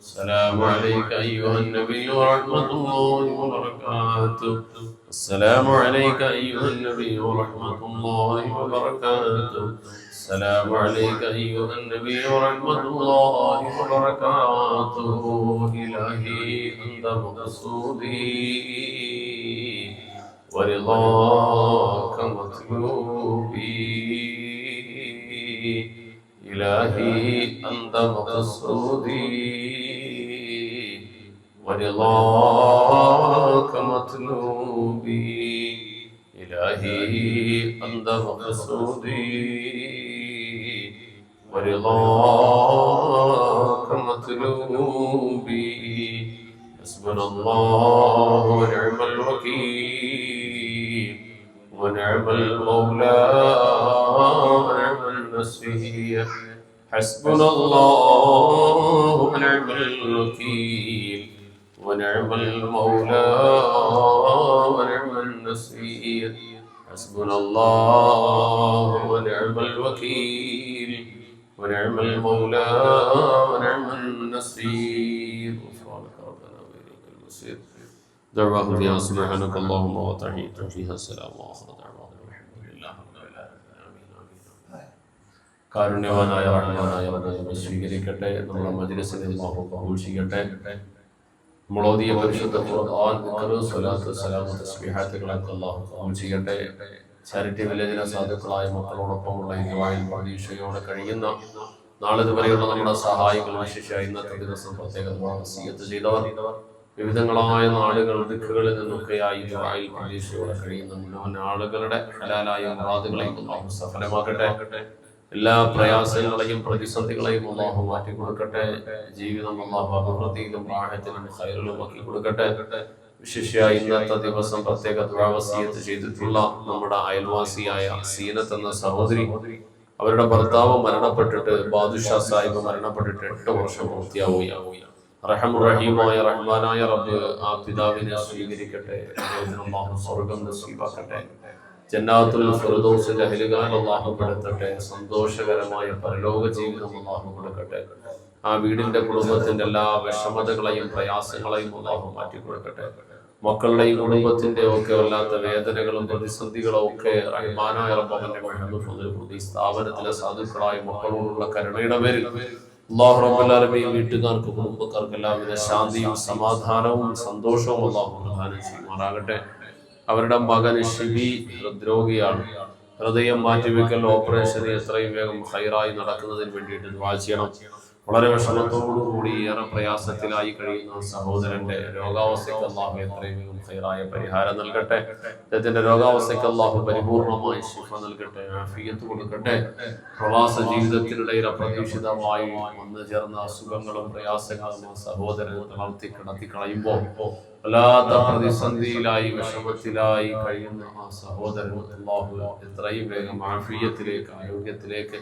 السلام عليك أيها النبي ورحمة الله وبركاته. السلام عليك أيها النبي ورحمة الله وبركاته. السلام عليك أيها النبي ورحمة الله وبركاته. إلهي أنت مقصودي ورضاك مطلوبي. إلهي أنت مقصودي ورضاك مطلوبي. إلهي أنت مقصودي ورضاك مطلوبي. حسبنا الله ونعم الوكيل ونعم المولى ونعم النصير. حسبنا الله ونعم الوكيل ونعم المولى ونعم النصير. حسبنا الله ونعم الوكيل ونعم المولى ونعم النصير. غفرانك ربنا وإليك المصير. دعواهم فيها سبحانك اللهم وتحيتهم فيها السلام وآخر دعواهم الحمد لله رب العالمين. آمين آمين. കാരുണ്യവാനായ റഹ്മാനായ റബ്ബ് സ്വീകരിക്കട്ടെ. നമ്മുടെ മജ്‌ലിസിനെ അല്ലാഹു കബൂൽ ചെയ്യട്ടെ. മുളോദിയ പരിശുദ്ധ ഖുർആൻ, ദിക്ർ, സ്വലാത്ത്, സലാം, തസ്ബീഹാത്തുകളൊക്കെ അല്ലാഹു കബൂൽ ചെയ്യട്ടെ. ചാരിറ്റി വില്ലേജിലെ സാധുക്കളായ മക്കളോടൊപ്പമുള്ള ഈ ദുആയിൽ പ്രതീക്ഷയോടെ കഴിയുന്ന നാളിതുവരെയുള്ള നമ്മുടെ സഹായികൾ, വിശേഷ ഇന്നത്തെ ദിവസം പ്രത്യേക വസിയത്ത് ചെയ്തവർ, വിവിധങ്ങളായ നാടുകൾ ദിക്കുകളിൽ നിന്നൊക്കെയായി ദുആയിൽ പ്രതീക്ഷയോടെ കഴിയുന്ന മുഴുവൻ ആളുകളുടെ ഹലാലായ മുറാദുകളെയും അല്ലാഹു സഫലമാക്കട്ടെ. എല്ലാ പ്രയാസങ്ങളെയും പ്രതിസന്ധികളെയും അല്ലാഹു മാറ്റി കൊടുക്കട്ടെ. ജീവിതം അല്ലാഹു അഭിവൃദ്ധിയിലും റാഹത്തിലും ഖൈറിലും ആക്കി കൊടുക്കട്ടെ. വിശേഷ ഇന്നത്തെ ദിവസം പ്രത്യേക ദുആ വസിയത്ത് ചെയ്തിട്ടുള്ള നമ്മുടെ അയൽവാസിയായ സീനത്ത് എന്ന സഹോദരി, അവരുടെ ഭർത്താവ് മരണപ്പെട്ടിട്ട്, ബാദുഷാ സാഹിബ് മരണപ്പെട്ടിട്ട് 8 വർഷം പൂർത്തിയാവുകയാണ്. റഹീമായ റഹ്മാനായ റബ്ബ് ആ പിതാവിനെ സ്വീകരിക്കട്ടെ. അല്ലാഹു സ്വർഗ്ഗം നസീബാക്കട്ടെ. ജന്നാത്തുൽ ഫിർദൗസിന്റെ അഹ്ലുകാരിൽ അല്ലാഹു പെടുത്തട്ടെ. സന്തോഷകരമായ പരലോക ജീവിതം അല്ലാഹു കൊടുക്കട്ടെ. ആ വീടിന്റെ കുടുംബത്തിന്റെ എല്ലാ വിഷമതകളെയും പ്രയാസങ്ങളെയും അല്ലാഹു മാറ്റി കൊടുക്കട്ടെ. മക്കളുടെയും കുടുംബത്തിന്റെ ഒക്കെ വല്ലാത്ത വേദനകളും പ്രതിസന്ധികളും ഒക്കെ റഹ്മാനായ റബ്ബ് അവന്റെ മഹബൂബ് സ്ഥാപനത്തിലെ സാധുക്കളായ മക്കളോടുള്ള കരുണയുടെ പേരിൽ അല്ലാഹു റബ്ബുൽ ആലമീൻ വീട്ടുകാർക്ക് കുടുംബക്കാർക്ക് എല്ലാവിധ ശാന്തിയും സമാധാനവും സന്തോഷവും അല്ലാഹു പ്രദാനം ചെയ്യുമാറാകട്ടെ. അവരുടെ മകൻ ഷിബി ഹൃദ്രോഗിയാണ്. ഹൃദയം മാറ്റിവെക്കൽ ഓപ്പറേഷൻ എത്രയും വേഗം ഹൈറായി നടക്കുന്നതിന് വേണ്ടിയിട്ട് ദുആ ചെയ്യണം. വളരെ വിഷമത്തോടുകൂടി ഏറെ പ്രയാസത്തിലായി കഴിയുന്ന സഹോദരന്റെ രോഗാവസ്ഥയ്ക്ക് അല്ലാഹു എത്രയും വേഗം ഹൈറായ പരിഹാരം നൽകട്ടെ. അദ്ദേഹത്തിന്റെ രോഗാവസ്ഥയ്ക്ക് അല്ലാഹു പരിപൂർണമായി ശിഫ നൽകട്ടെ, ആഫിയത്ത് കൊടുക്കട്ടെ. പ്രവാസ ജീവിതത്തിനിടയിൽ അപ്രതീക്ഷിതമായി വന്നു ചേർന്ന അസുഖങ്ങളും പ്രയാസങ്ങളും ആ സഹോദരനെ തളർത്തി കിടത്തി കളയുമ്പോൾ വല്ലാത്ത പ്രതിസന്ധിയിലായി വിഷമത്തിലായി കഴിയുന്ന ആ സഹോദരൻ അല്ലാഹു എത്രയും വേഗം ആഫിയത്തിലേക്ക്, ആരോഗ്യത്തിലേക്ക്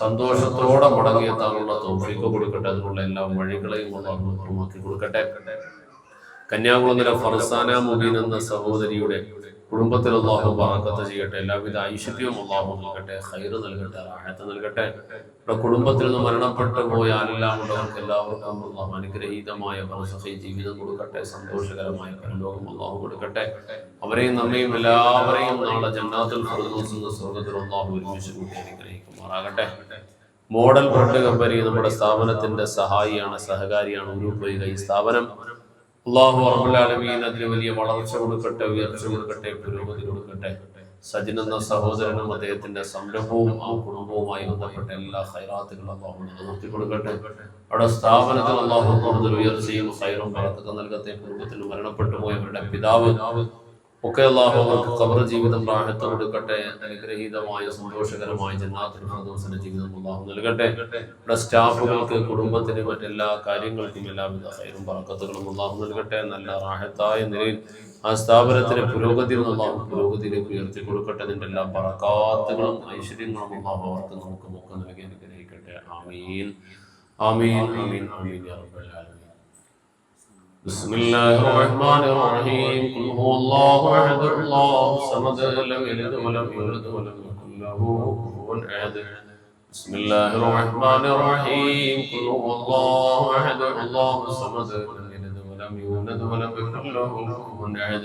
സന്തോഷത്തോടെ മടങ്ങിയെത്താനുള്ള തൗഫീഖ് കൊടുക്കട്ടെ. അതിനുള്ള എല്ലാ വഴികളെയും അല്ലാഹു ഉറപ്പാക്കി കൊടുക്കട്ടെ. കന്യാകുളങ്ങര ഫർസാന മുബീൻ എന്ന സഹോദരിയുടെ കുടുംബത്തിൽ അല്ലാഹു ബറക്കത്ത് ചെയ്യട്ടെ. എല്ലാവിധ ഐശ്വര്യവും അല്ലാഹു നൽകട്ടെ, ഖൈർ നൽകട്ടെ, റാഹത്ത് നൽകട്ടെ. നമ്മുടെ കുടുംബത്തിൽ നിന്ന് മരണപ്പെട്ടു പോയ ആരെല്ലാമുള്ളവർക്ക് എല്ലാവർക്കും അല്ലാഹു അനുഗ്രഹീതമായ ബർസഖി ജീവിതം കൊടുക്കട്ടെ. സന്തോഷകരമായ പരലോകം അല്ലാഹു കൊടുക്കട്ടെ. അവരെയും നമ്മയും എല്ലാവരെയും നാളെ ജന്നാത്തുൽ ഫിർദൗസ് എന്ന സ്വർഗ്ഗത്തിൽ അല്ലാഹു ഒരുമിച്ച് കൂട്ടി അനുഗ്രഹിക്കുമാറാകട്ടെ. മോഡൽ ബ്രെഡ് കമ്പനി നമ്മുടെ സ്ഥാപനത്തിന്റെ സഹായിയാണ്, സഹകാരിയാണ്. ഉരുപ്പുക ഈ സ്ഥാപനം അല്ലാഹു റബ്ബുൽ ആലമീൻ അതിന് വലിയ വളർച്ച കൊടുക്കട്ടെ, ഉയർച്ച കൊടുക്കട്ടെ, പുരോഗതി കൊടുക്കട്ടെ. സജിൻ എന്ന സഹോദരനും അദ്ദേഹത്തിന്റെ സംരംഭവും ആ കുടുംബവുമായി ബന്ധപ്പെട്ട എല്ലാ ഖൈറാത്തുകളും അല്ലാഹു നിലനിർത്തി കൊടുക്കട്ടെ. അവിടെ സ്ഥാപനത്തിൽ അല്ലാഹു കൂടുതൽ ഉയർച്ചയും ഖൈറും ബറക്കത്തും നൽകട്ടെ. കുടുംബത്തിൽ മരണപ്പെട്ടു പോയവരുടെ പിതാവ് ഒക്കെ അല്ലാഹു അവർക്ക് ഖബർ ജീവിതം റാഹത്ത് കൊടുക്കട്ടെ. അനുഗ്രഹീതമായ സന്തോഷകരമായ ജന്നാത്തുൽ ഫിർദൗസിന്റെ ജീവിതം അല്ലാഹു നൽകട്ടെ. ഇവിടെ സ്റ്റാഫുകൾക്ക്, കുടുംബത്തിന്, മറ്റെല്ലാ കാര്യങ്ങൾക്കും എല്ലാവിധ ഖൈറും ബറക്കത്തുകളും അല്ലാഹു നൽകട്ടെ. നല്ല റാഹത്തായ നിലയിൽ ആ സ്ഥാപനത്തിന് പുരോഗതിയിൽ അല്ലാഹു പുരോഗതിയിലേക്ക് ഉയർത്തി കൊടുക്കട്ടെ. അതിന്റെ എല്ലാ ബറകാത്തുകളും ഐശ്വര്യങ്ങളും അല്ലാഹു അവർക്ക് നമുക്കും ഒക്കെ നൽകി അനുഗ്രഹിക്കട്ടെ. ആമീൻ ആമീൻ ആമീൻ ആമീൻ യാ റബ്ബൽ ആലമീൻ. بسم الله الرحمن الرحيم. قل هو الله احد الله الصمد لم يلد ولم يولد ولم يكن له كفوا احد. بسم الله الرحمن الرحيم قل هو الله أحد الله الصمد لم يلد ولم يولد ولم يكن له كفوا أحد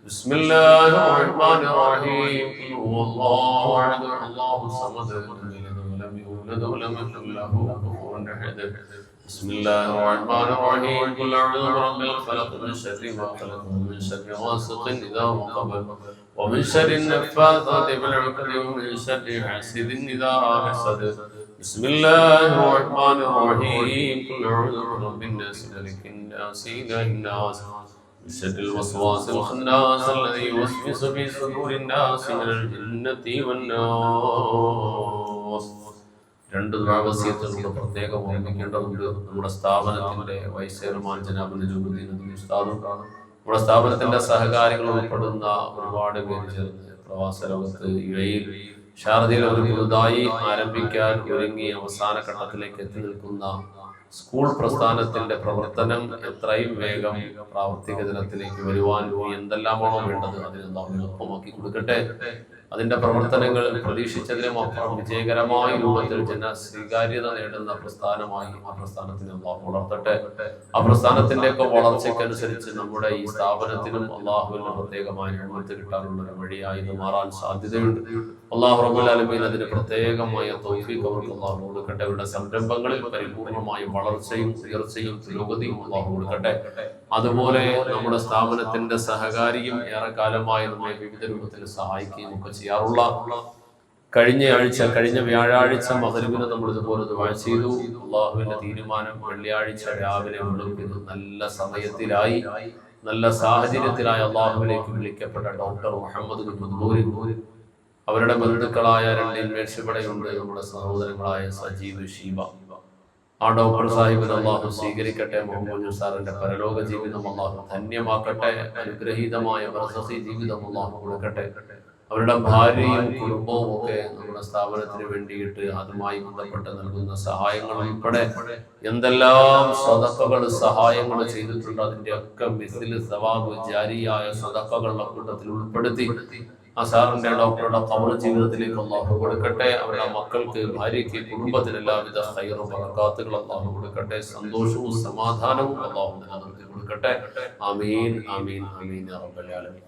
بسم الله الرحمن الرحيم قل هو الله أحد الله الصمد لم يلد ولم يولد ولم يكن له كفوا أحد بسم الله الرحمن الرحيم قل أعوذ برب الفلق من شر ما خلق ومن شر غاسق إذا وقب ومن شر النفاثات في العقد ومن شر حاسد إذا حسد بسم الله الرحمن الرحيم قل أعوذ برب الناس ملك الناس إله الناس من شر الوسواس الخناس الذي يوسوس في صدور الناس من الجنة والناس. രണ്ട് ദുആവസിയത്തുകൾ പ്രത്യേകം ഓർമ്മിക്കേണ്ടതുണ്ട്. നമ്മുടെ സ്ഥാപനത്തിന്റെ വൈസ് ചെയർമാൻ ജനാബ് നജൂമുദ്ദീൻ ഉസ്താദും നമ്മുടെ സ്ഥാപനത്തിന്റെ സഹകാരികൾ ഉൾപ്പെടുന്ന ഒരുപാട് പേര് ചേർന്ന് പ്രവാസ ലോകത്ത് യുഎഇയിൽ ഷാർജയിൽ ഒരു പുതുതായി ആരംഭിക്കാൻ ഒരുങ്ങി അവസാന ഘട്ടത്തിലേക്ക് എത്തി നിൽക്കുന്ന സ്കൂൾ പ്രസ്ഥാനത്തിന്റെ പ്രവർത്തനം എത്രയും വേഗം പ്രാവർത്തിക തലത്തിലേക്ക് വരുവാൻ എന്തെല്ലാമാണോ വേണ്ടത് അതിനെല്ലാം എളുപ്പമാക്കി കൊടുക്കട്ടെ. അതിന്റെ പ്രവർത്തനങ്ങൾ പ്രതീക്ഷിച്ചതിലും അപ്പുറം വിജയകരമായ രൂപത്തിൽ സ്വീകാര്യത നേടുന്ന പ്രസ്ഥാനമായി ആ പ്രസ്ഥാനത്തിന് അള്ളാഹു വളർത്തട്ടെ. ആ പ്രസ്ഥാനത്തിന്റെ ഒക്കെ വളർച്ചയ്ക്കനുസരിച്ച് നമ്മുടെ ഈ സ്ഥാപനത്തിനും അള്ളാഹുവിന്റെ പ്രത്യേകമായ അനുമതി കിട്ടാനുള്ള ഒരു വഴിയായി ഇത് മാറാൻ സാധ്യതയുണ്ട്. അള്ളാഹു റബ്ബുൽ ആലമീൻ അതിന് പ്രത്യേകമായ തൗഫീഖ് അവർക്ക് അള്ളാഹു കൊടുക്കട്ടെ. അവരുടെ സംരംഭങ്ങളിൽ പരിപൂർണമായ വളർച്ചയും ഉയർച്ചയും പുരോഗതിയും അള്ളാഹു കൊടുക്കട്ടെ. അതുപോലെ നമ്മുടെ സ്ഥാപനത്തിന്റെ സഹകാരിയും ഏറെക്കാലമായി നമ്മെ വിവിധ രൂപത്തിൽ സഹായിക്കുകയും ഒക്കെ ചെയ്യാറുള്ള കഴിഞ്ഞ വ്യാഴാഴ്ച മഗ്‌രിബിന് നമ്മൾ ഇതുപോലെ ദുആ ചെയ്തു. അള്ളാഹുവിന്റെ തീരുമാനം വെള്ളിയാഴ്ച രാവിലെ വെളുപ്പിന് നല്ല സമയത്തിലായി നല്ല സാഹചര്യത്തിലായി അള്ളാഹുവിലേക്ക് വിളിക്കപ്പെട്ട ഡോക്ടർ മുഹമ്മദ് ബിൻ അവരുടെ ബന്ധുക്കളായ രണ്ട് ഇൻവേഴ്സ് ഇവിടെയുണ്ട്. നമ്മുടെ സഹോദരങ്ങളായ സജീവ് ഷീബ. ആ ഡോക്ടർ സാഹിബിന് അള്ളാഹു സ്വീകരിക്കട്ടെ. മുഹമ്മദ് സാറിന്റെ പരലോക ജീവിതം അള്ളാഹു ധന്യമാക്കട്ടെ. അനുഗ്രഹീതമായ ബർസഖി ജീവിതം അള്ളാഹു കൊടുക്കട്ടെ. അവരുടെ ഭാര്യയും കുടുംബവും ഒക്കെ നമ്മുടെ സ്ഥാപനത്തിന് വേണ്ടിയിട്ട് അതുമായി ബന്ധപ്പെട്ട് നൽകുന്ന സഹായങ്ങൾ ഉൾപ്പെടെ എന്തെല്ലാം സദഖകൾ സഹായങ്ങൾ ചെയ്തിട്ടുണ്ട് അതിന്റെ ഒക്കെ മിസ്ലിൽ സവാബ് ജാരിയായ സദഖകളുടെ കൂട്ടത്തിൽ ഉൾപ്പെടുത്തി ആ സാറിന്റെ ഡോക്ടറുടെ ഖബർ ജീവിതത്തിലേക്ക് അള്ളാഹു കൊടുക്കട്ടെ. അവരുടെ മക്കൾക്ക് ഭാര്യയ്ക്ക് കുടുംബത്തിന് എല്ലാവിധ ഖൈറും ബറകാത്തുകളും അള്ളാഹു കൊടുക്കട്ടെ. സന്തോഷവും സമാധാനവും അള്ളാഹു നിലനിർത്തി കൊടുക്കട്ടെ. ആമീൻ ആമീൻ ആമീൻ യാ റബ്ബൽ ആലമീൻ.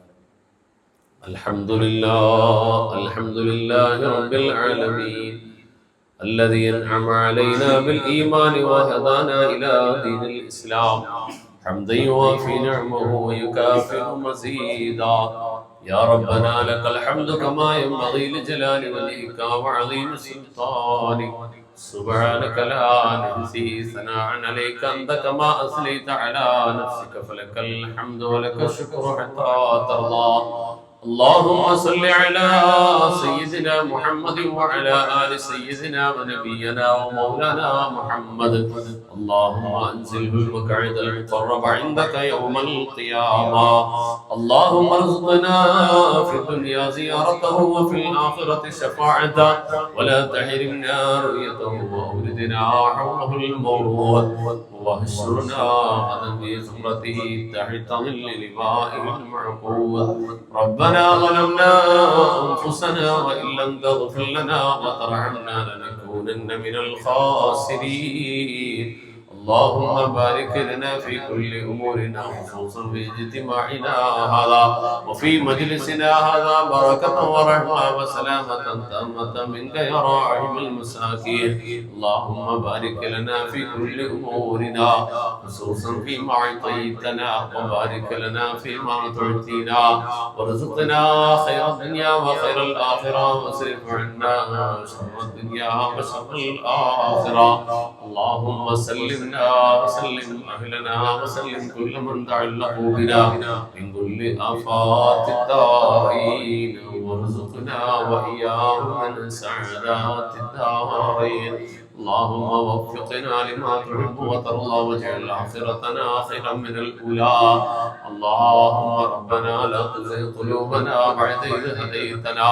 അൽഹംദുലില്ലാഹി റബ്ബിൽ ആലമീൻ الذي أنعم علينا بالإيمان وهدانا إلى دين الإسلام حمدا يوافي نعمه ويكافئ مزيدا. يا ربنا لك الحمد كما ينبغي لجلال وجهك وعظيم سلطانك سبحانك لا نحصي ثناء عليك أنت كما أثنيت على نفسك فلك الحمد ولك الشكر حتى ترضى. اللهم صل على سيدنا محمد وعلى آل سيدنا ونبينا ومولانا محمد. اللهم أنزله المقعد المقرب عندك يوم القيامة. اللهم ارزقنا في الدنيا زيارته وفي الآخرة شفاعته ولا تحرمنا رؤيته وأوردنا حوله المورود واحشرنا غدا في زمرته تحت ظل لوائه المعقود. ربنا ظلمنا أنفسنا وإن لم تغفر لنا وترحمنا لنكونن من الخاسرين. اللهم بارك لنا في كل أمورنا خصوصا في اجتماعنا هذا وفي مجلسنا هذا بركة ورحمة وسلامة تامة منك يا راحم المساكين. اللهم بارك لنا في كل أمورنا خصوصا فيما أعطيتنا وبارك لنا فيما تعطينا وارزقنا خير الدنيا وخير الآخرة واصرف عنا شر الدنيا وشر الآخرة. اللهم سلمنا وسلم أهلنا وسلم كل من تعلق بنا من كل آفات الدارين وارزقنا وإياهم من سعادات الدارين. اللهم وفقنا لما تحب وترضى واجعل آخرتنا خيرا من الأولى. اللهم ربنا لا تزغ قلوبنا بعد إذ هديتنا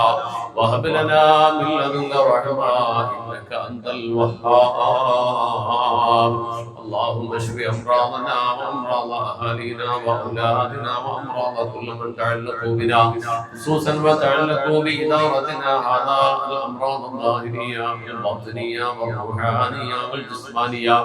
وهب لنا من لدنك رحمة إنك أنت الوهاب. اللهم اشف أمراضنا وأمراض أهالينا وأولادنا وأمراض كل من تعلقوا بنا خصوصا وتعلقوا بإدارتنا هذا الأمراض الظاهرية والباطنية والروحانية والجسمانية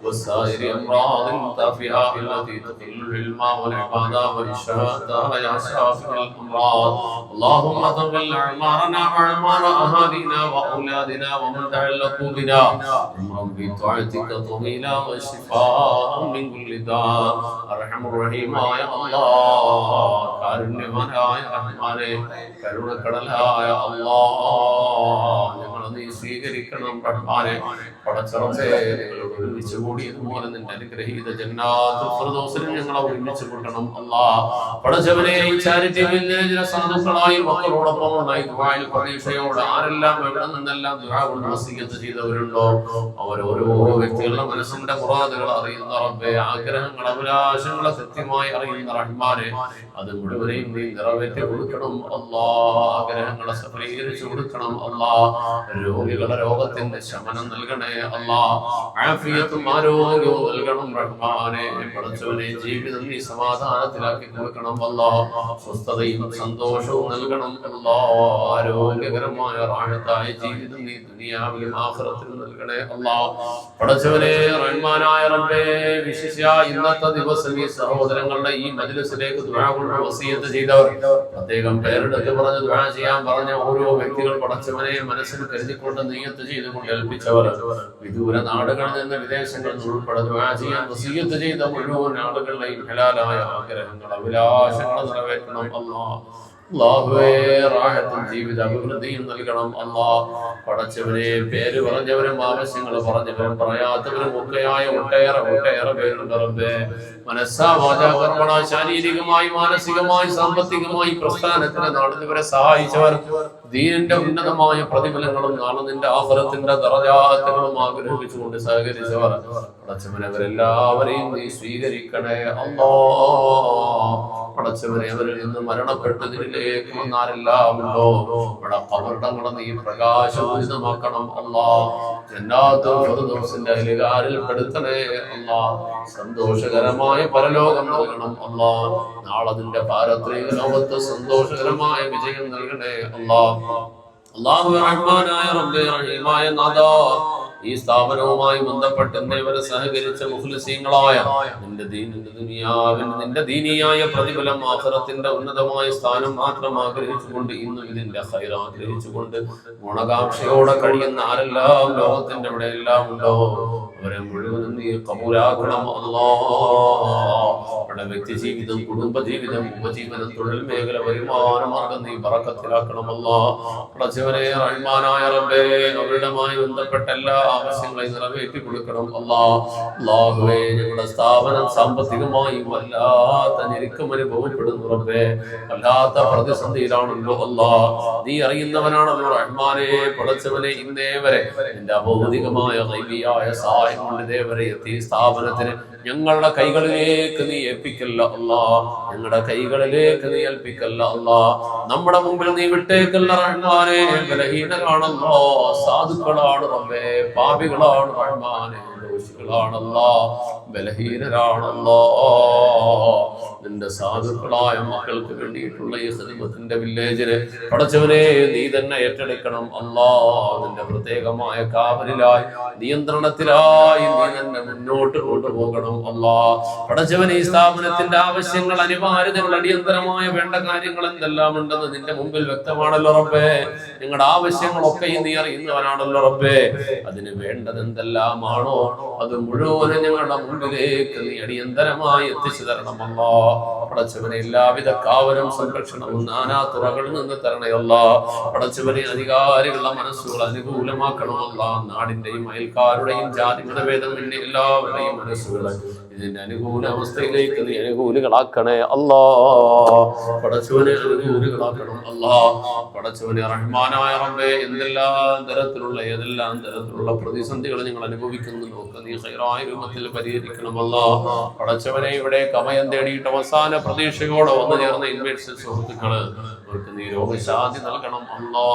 وسائر أمراض تافهة التي تقل العلم والعبادة والإشهاد يا شافي الأمراض. اللهم طول أعمارنا وأعمار أهالينا وأولادنا ومن تعلقوا بنا عمرا بطاعتك طويلا وشفاء من كل داء. أرحم الرحيم يا الله കാരുണ്യവാനായ റഹ്മാനെ കരുണക്കടലായ അല്ലാഹ് ഞങ്ങളെ നീ സ്വീകരിക്കണം റഹ്മാനെ. പടച്ചറബേ ഞങ്ങളോട് ഒരുമിച്ച് കൂടിയതുപോലെ നിന്റെ അനുഗ്രഹീത ജന്നാത്തുൽ ഫിർദൗസിൽ ഞങ്ങളെ ഒരുമിച്ച് കൂട്ടണം അല്ലാഹ്. പടച്ചവനെ ഈ ചാരിറ്റി വില്ലേജിലെ സാധുക്കളായി മക്കളോടൊപ്പം ഉണ്ടായി ദുആയിൽ പ്രതീക്ഷയോടെ ആരെല്ലാം എവിടെ നിന്നെല്ലാം ദുആ കൊണ്ട് വസിയത്ത് ചെയ്തവരുണ്ടോ അവരോരോ വ്യക്തികളുടെ മനസ്സിന്റെ മുറാദുകൾ അറിയുന്ന റബ്ബേ, ആഗ്രഹങ്ങൾ അഭിലാഷങ്ങളെ കൃത്യമായി അറിയുന്ന റഹ്മാനെ അത് മുഴുവനെയും നീ നിറവേറ്റി കൊടുക്കണം അല്ലാഹ്. ആഗ്രഹങ്ങളെ സഫലീകരിച്ചു കൊടുക്കണം അല്ലാഹ്. രോഗികളുടെ രോഗത്തിന്റെ ശമനം നൽകണേ അല്ലാഹ്. ആഫിയത്തും ആരോഗ്യവും നൽകണം റഹ്മാനെ. പടച്ചവനെ ജീവിതം നീ സമാധാനത്തിലാക്കി കൊടുക്കണം അല്ലാഹ്. സ്വസ്ഥതയും സന്തോഷവും നൽകണം അല്ലാഹ്. ആരോഗ്യകരമായ റാഹത്തായ ജീവിതം നീ ദുനിയാവിലും ആഖിറത്തിലും നൽകണേ അല്ലാഹ്. പടച്ചവനെ റഹ്മാനായ റബ്ബേ, വിശിഷ്യ ഇന്നത്തെ ദിവസം ഈ സഹോദരങ്ങളുടെ ഈ മജ്ലിസിലേക്ക് ദുആ കൊണ്ട് വസിയത്ത് ചെയ്തവർ, പ്രത്യേകം പേരെടുത്ത് പറഞ്ഞ് ദുആ ചെയ്യാൻ പറഞ്ഞ ഓരോ വ്യക്തികൾ പടച്ചവനെ മനസ്സിൽ കരുതിക്കൊണ്ട് നിയ്യത്ത് ചെയ്തുകൊണ്ട് ഏൽപ്പിച്ചവർ, വിദൂര നാടുകളിൽ നിന്ന് വിദേശങ്ങളിൽ നിന്ന് ഉൾപ്പെടെ ദുആ ചെയ്യാൻ വസിയത്ത് ചെയ്ത മുഴുവൻ ആളുകളുടെയും ഹലാലായ ആഗ്രഹങ്ങൾ അഭിലാഷങ്ങൾ നിറവേറ്റണം അല്ലാഹ്. അല്ലാഹുവേ റാഹത്തും ജീവിത അഭിവൃദ്ധിയും നൽകണം അല്ലാഹ്. പടച്ചവനെ പേര് പറഞ്ഞവരും ആവശ്യങ്ങൾ പറഞ്ഞവരും പറയാത്തവരും ഒക്കെയായ ഒട്ടേറെ പേരുണ്ട് റബ്ബേ. മനസ്സാ വാചാ കർമ്മണ ശാരീരികമായി മാനസികമായി സാമ്പത്തികമായി പ്രസ്ഥാനത്തിന് നാടുന്നവരെ സഹായിച്ചവർ, ദീനിന്റെ ഉന്നതമായ പ്രതിഫലങ്ങളും നാളെ നിന്റെ ആഖിറത്തിന്റെ ദറജാത്തുകളും ആഗ്രഹിച്ചുകൊണ്ട് സഹകരിച്ചവർ, പടച്ചവനവരെല്ലാവരെയും നീ സ്വീകരിക്കണേ അല്ലാഹ്. പടച്ചവനെ അവരിൽ നിന്ന് മരണപ്പെട്ടതിലേക്ക് വന്നാരെല്ലാം ഉണ്ടോ ഇവിടെ കബറിടങ്ങളെ നീ പ്രകാശപൂരിതമാക്കണം അല്ലാഹ്. ജന്നാത്തുൽ ഫിർദൗസിന്റെ അഹ്ലുകാരിൽ പെടുത്തണേ അല്ലാഹ്. സന്തോഷകരമായ പരലോകം നൽകണം അല്ലാഹ്. നാളെ നിന്റെ പാരത്രിക ലോകത്ത് സന്തോഷകരമായ വിജയം നൽകണേ അല്ലാഹ്. അല്ലാഹു റഹ്മാനായ റബ്ബേ, റഹീമായ നാഥാ, ഈ സ്ഥാപനവുമായി ബന്ധപ്പെട്ട് ഇന്നേവരെ സഹകരിച്ച മുഖ്ലിസീങ്ങളായ നിന്റെ ദീനിയായ പ്രതിഫലം ആഖിറത്തിന്റെ ഉന്നതമായ സ്ഥാനം മാത്രം ആഗ്രഹിച്ചുകൊണ്ട് ഇന്നും ഇതിന്റെ ഖൈർ ആഗ്രഹിച്ചുകൊണ്ട് ഗുണകാംക്ഷയോടെ കഴിയുന്ന ആരെല്ലാം ലോകത്തിന്റെ ഇവിടെ എല്ലാം ഉണ്ടോ അവരെ മുഴുവനും നീ കബൂലാക്കണം അല്ലാഹ്. അവരുടെ വ്യക്തി ജീവിതം, കുടുംബ ജീവിതം, ഉപജീവനം, തൊഴിൽ മേഖല, വരുമാന മാർഗം നീ ബറക്കത്തിലാക്കണം അല്ലാഹ്. പടച്ചവനെ റഹ്മാനായ റബ്ബേ, അവരുമായി ബന്ധപ്പെട്ട എല്ലാ ആവശ്യങ്ങളെ നിറവേറ്റി കൊടുക്കണം അല്ലാഹ്. അല്ലാഹുവേ, ഞങ്ങളുടെ സ്ഥാപനം സാമ്പത്തികമായി വല്ലാത്ത ഞെരുക്കം അനുഭവപ്പെടുന്നു റബ്ബേ. വല്ലാത്ത പ്രതിസന്ധിയിലാണല്ലോ അല്ലാഹ്. നീ അറിയുന്നവനാണല്ലോ റഹ്മാനെ. പടച്ചവനെ ഇന്നേ വരെ നിന്റെ അഭൗതികമായ ഗൈബിയായ സഹായം കൊണ്ട് ഇതേവരെ എത്തി സ്ഥാപനത്തിന് ഞങ്ങളുടെ കൈകളിലേക്ക് നീ ഏൽപ്പിക്കല്ല അല്ലാഹ്. ഞങ്ങളുടെ കൈകളിലേക്ക് നീ ഏൽപ്പിക്കല്ല അല്ലാഹ്. നമ്മുടെ മുമ്പിൽ നീ വിട്ടേക്കല്ല റഹ്മാനെ. ബലഹീനരാണല്ലോ, സാധുക്കളാണ് റബ്ബേ, പാപികളാണ് റഹ്മാനെ, ദോഷികളാണല്ലോ, ബലഹീനരാണല്ലോ. നിന്റെ സാധുക്കളായ മക്കൾക്ക് വേണ്ടിയിട്ടുള്ള ഈ ഖിദ്മത്തിന്റെ വില്ലേജിനെ പടച്ചവനെ നീ തന്നെ ഏറ്റെടുക്കണം അല്ലാഹ്. നിന്റെ പ്രത്യേകമായ കാവലിലായി, നിയന്ത്രണത്തിലായി നീ തന്നെ മുന്നോട്ട് കൊണ്ടുപോകണം അല്ലാഹ്. പടച്ചവനെ ഈ സ്ഥാപനത്തിന്റെ ആവശ്യങ്ങൾ, അനിവാര്യതകൾ, അടിയന്തരമായ വേണ്ട കാര്യങ്ങൾ എന്തെല്ലാം ഉണ്ടെന്ന് നിന്റെ മുമ്പിൽ വ്യക്തമാണല്ലോ റബ്ബേ. ഞങ്ങളുടെ ആവശ്യങ്ങളൊക്കെ നീ അറിയുന്നവനാണല്ലോ റബ്ബേ. അതിന് വേണ്ടത് എന്തെല്ലാമാണോ അത് മുഴുവനും ഞങ്ങളുടെ മുമ്പിലേക്ക് നീ അടിയന്തരമായി എത്തിച്ചു തരണം അല്ലാഹ്. പടച്ചവനെ എല്ലാവിധ കാവലും സംരക്ഷണവും നാനാ തുറകളിൽ നിന്ന് തരണയല്ലാഹ്. പടച്ചവനെ അധികാരികളുടെ മനസ്സുകൾ അനുകൂലമാക്കണമല്ല. നാടിന്റെയും അയൽക്കാരുടെയും ജാതി മതഭേദമിന്റെ എല്ലാവരുടെയും മനസ്സുകൾ ഇതിന്റെ അനുകൂല അവസ്ഥയിലേക്ക് നീ അനുകൂലികളാക്കണേ അല്ലാഹ്. പടച്ചവനെ അനുകൂലികളാക്കണം അല്ലാഹ്. പടച്ചവനെ റഹ്മാനായ റബ്ബേ, ഏതെല്ലാം തരത്തിലുള്ള പ്രതിസന്ധികൾ നിങ്ങൾ അനുഭവിക്കുന്നു നോക്ക് നീ ഖൈറായ രൂപത്തിൽ പരിഹരിക്കണം അല്ലാഹ്. പടച്ചവനെ ഇവിടെ കമയം തേടിയിട്ട് അവസാന പ്രതീക്ഷയോടെ വന്നു ചേർന്ന ഇൻവെൻഷൻ സുഹൃത്തുക്കള് അവർക്ക് നീ രോഗശാന്തി നൽകണം അല്ലാ.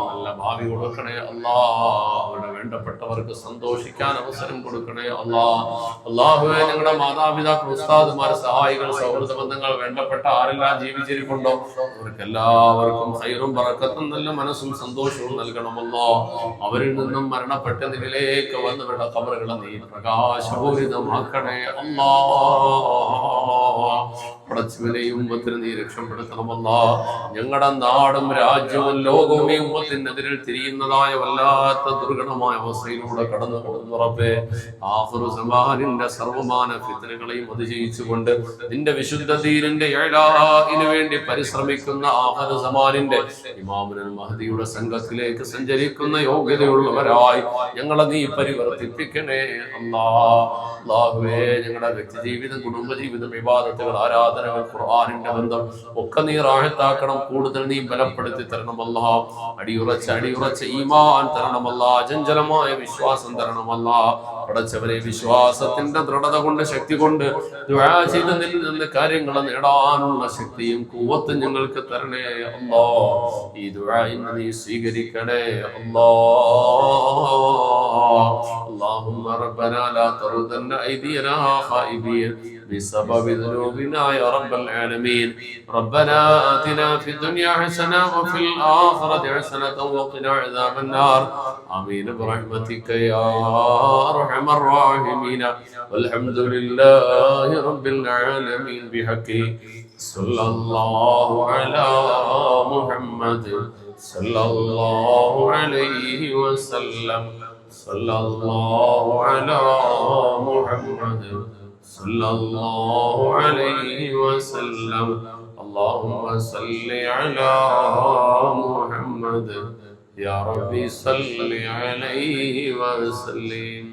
നല്ല ഭാവി കൊടുക്കണേ അല്ലാ. അവരുടെ വേണ്ടപ്പെട്ടവർക്ക് സന്തോഷിക്കാൻ അവസരം കൊടുക്കണേ അല്ലാ. അല്ലാഹുവേ, ഞങ്ങളുടെ മാതാപിതാക്കൾ, ഉസ്താദുമാർ, സഹായികൾ, സൗഹൃദ ബന്ധങ്ങൾ, വേണ്ടപ്പെട്ട ആരെല്ലാം ജീവിച്ചിരിപ്പുണ്ടോ അവർക്ക് എല്ലാവർക്കും ഖൈറും ബറക്കത്തും നല്ല മനസ്സും സന്തോഷവും നൽകണമല്ലോ. അവരിൽ നിന്നും മരണപ്പെട്ട നിലയിലേക്ക് വന്നവരുടെ ഖബറുകളെ നീ പ്രകാശപൂരിതമാക്കണേ അല്ലാ. പടച്ചവനെയും ഉമ്മത്തിനെ നീ രക്ഷപ്പെടുത്തണമല്ലാ. ഞങ്ങളുടെ നാടും രാജ്യവും ലോകവും ഈ ഉമ്മത്തിനെതിരിൽ തിരിയുന്നതായ വല്ലാത്ത ദുർഘടമായ അവസ്ഥയിലൂടെ കടന്നു റബ്ബേ, ആഖിറു സമാനിന്റെ സർവമാന ഫിത്നകളെയും അതിജയിച്ചുകൊണ്ട് നിന്റെ വിശുദ്ധ ദീനിന്റെ ഇഅ്ലാഇനു വേണ്ടി പരിശ്രമിക്കുന്ന ആഖിറു സമാനിന്റെ ഇമാമുൽ മഹ്ദിയുടെ സംഘത്തിലേക്ക് സഞ്ചരിക്കുന്ന യോഗ്യതയുള്ളവരായി ഞങ്ങളെ നീ പരിവർത്തിപ്പിക്കണേ അല്ലാഹുവേ. ഞങ്ങളുടെ വ്യക്തിജീവിതം, കുടുംബജീവിതം, ഇബാദത്തുകൾ, ആരാധനകൾ, ഖുർആനിന്റെ ബന്ധം ഒക്കെ നീ റാഹത്താക്കണം. കൂടുതൽ നീ ബലപ്പെടുത്തി തരണമല്ലാ. അടിയുറച്ച ഈമാൻ തരണമല്ലാ. അചഞ്ചലമായ വിശ്വാസം തരണമല്ലാ. പടച്ചവരെ, വിശ്വാസത്തിന്റെ ദൃഢത കൊണ്ട്, ശക്തി കൊണ്ട് ദുആ ചെയ്ത് നിന്നിൽ നിന്ന് കാര്യങ്ങൾ നേടാനുള്ള ശക്തിയും ഖുവ്വത്തും ഞങ്ങൾക്ക് തരണേ അല്ലാ. ഈ ദുആ ഇന്ന് നീ സ്വീകരിക്കണേ അല്ലാ. اللهم ربنا لا تردن أيدينا خائبين بسبب ذنوبنا يا رب العالمين. ربنا آتنا في الدنيا حسنة وفي الآخرة حسنة وقنا عذاب النار. آمين برحمتك يا أرحم الراحمين. والحمد لله رب العالمين. بحقه صلى الله على محمد صلى الله عليه وسلم. صلى الله على محمد صلى الله عليه وسلم. اللهم صل على محمد يا ربي صل عليه وسلم.